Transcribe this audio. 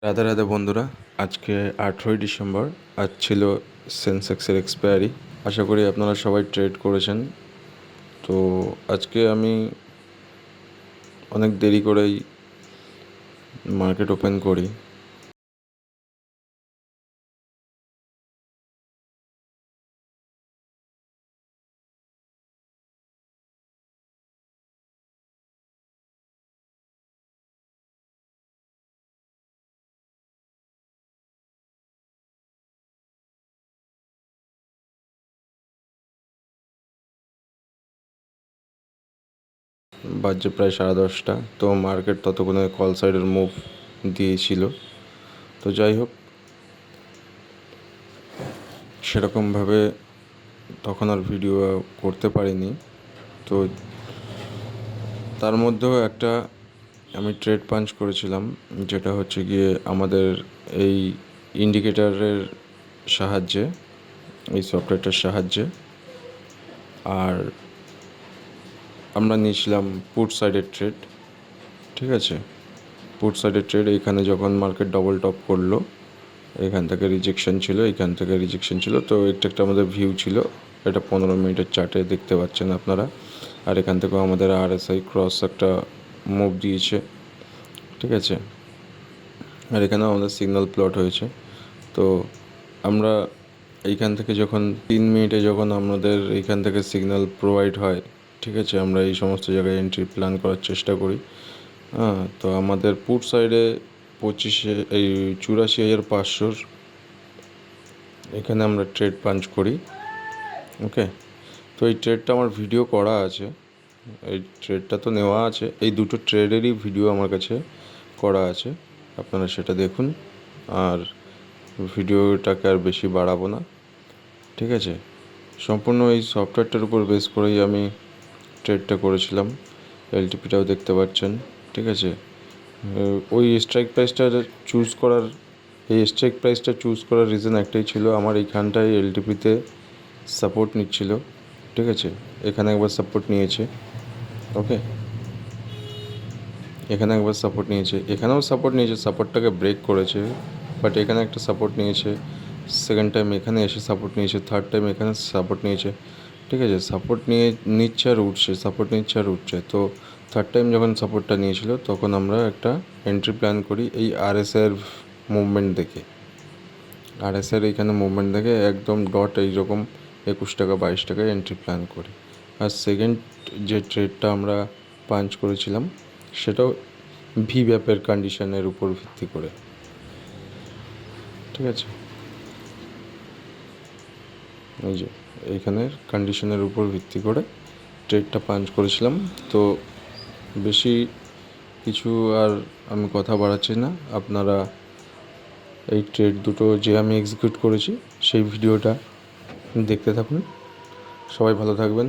রাধে রাধে বন্ধুরা, আজকে 18ই ডিসেম্বর। আজ ছিল সেন্সেক্সের এক্সপায়ারি। আশা করি আপনারা সবাই ট্রেড করেছেন। তো আজকে আমি অনেক দেরি করেই মার্কেট ওপেন করি। বাজে প্রায় 10:30। তো মার্কেট ততক্ষণে কল সাইডের মুভ দিয়েছিল। তো যাই হোক, সেরকমভাবে তখন আর ভিডিও করতে পারিনি। তো তার মধ্যেও একটা আমি ট্রেড পাঞ্চ করেছিলাম, যেটা হচ্ছে গিয়ে আমাদের এই ইন্ডিকেটারের সাহায্যে, এই সফটওয়্যারটার সাহায্যে। আর আমরা নিয়েছিলাম পুট সাইডের ট্রেড। ঠিক আছে, পুট সাইডের ট্রেড। এইখানে যখন মার্কেট ডবল টপ করলো, এখান থেকে রিজেকশন ছিল, এখান থেকে রিজেকশন ছিল। তো এটা একটা আমাদের ভিউ ছিল, এটা 15 মিনিটের চার্টে দেখতে পাচ্ছেন আপনারা। আর এখান থেকেও আমাদের RSI ক্রস একটা মুভ দিয়েছে। ঠিক আছে, আর এখানেও আমাদের সিগন্যাল প্লট হয়েছে। তো আমরা এইখান থেকে যখন 3 মিনিটে যখন আমাদের এইখান থেকে সিগন্যাল প্রোভাইড হয়, ঠিক আছে, আমরা এই সমস্ত জায়গায় এন্ট্রি প্ল্যান করার চেষ্টা করি। হ্যাঁ, তো আমাদের পুট সাইডে 84,500 এখানে আমরা ট্রেড পাঞ্চ করি। ওকে, তো এই ট্রেডটা আমার ভিডিও করা আছে, এই ট্রেডটা তো নেওয়া আছে, এই দুটো ট্রেডেরই ভিডিও আমার কাছে করা আছে, আপনারা সেটা দেখুন। আর ভিডিওটাকে আর বেশি বাড়াবো না। ঠিক আছে, সম্পূর্ণ এই সফটওয়্যারটার উপর বেস করেই আমি ট্রেডটা করেছিলাম। এলটিপিটাও দেখতে পাচ্ছেন। ঠিক আছে, ওই স্ট্রাইক প্রাইসটা চুজ করার এই স্ট্রাইক প্রাইসটা চুজ করার রিজন একটাই ছিল, আমার এইখানটায় এলটিপিতে সাপোর্ট নিচ্ছিল। ঠিক আছে, এখানে একবার সাপোর্ট নিয়েছে। ওকে, এখানে একবার সাপোর্ট নিয়েছে, এখানেও সাপোর্ট নিয়েছে, সাপোর্টটাকে ব্রেক করেছে, বাট এখানে একটা সাপোর্ট নিয়েছে। সেকেন্ড টাইম এখানে এসে সাপোর্ট নিয়েছে, থার্ড টাইম এখানে সাপোর্ট নিয়েছে। ঠিক আছে, সাপোর্ট নিচ্ছে আর উঠছে, সাপোর্ট নিচ্ছে আর উঠছে। তো থার্ড টাইম যখন সাপোর্টটা নিয়েছিল, তখন আমরা একটা এন্ট্রি প্ল্যান করি এই RSIয়ের মুভমেন্ট দেখে। RSIয়ের এইখানে মুভমেন্ট দেখে একদম ডট এইরকম 21 টাকা 22 টাকায় এন্ট্রি প্ল্যান করি। আর সেকেন্ড যে ট্রেডটা আমরা পাঞ্চ করেছিলাম, সেটাও ভিব্যাপের কন্ডিশনের উপর ভিত্তি করে। ঠিক আছে, এই যে এইখানের কন্ডিশনের উপর ভিত্তি করে ট্রেডটা পাঞ্চ করেছিলাম। তো বেশি কিছু আর আমি কথা বাড়াচ্ছি না, আপনারা এই ট্রেড দুটো যে আমি এক্সিকিউট করেছি সেই ভিডিওটা দেখতে থাকুন। সবাই ভালো থাকবেন।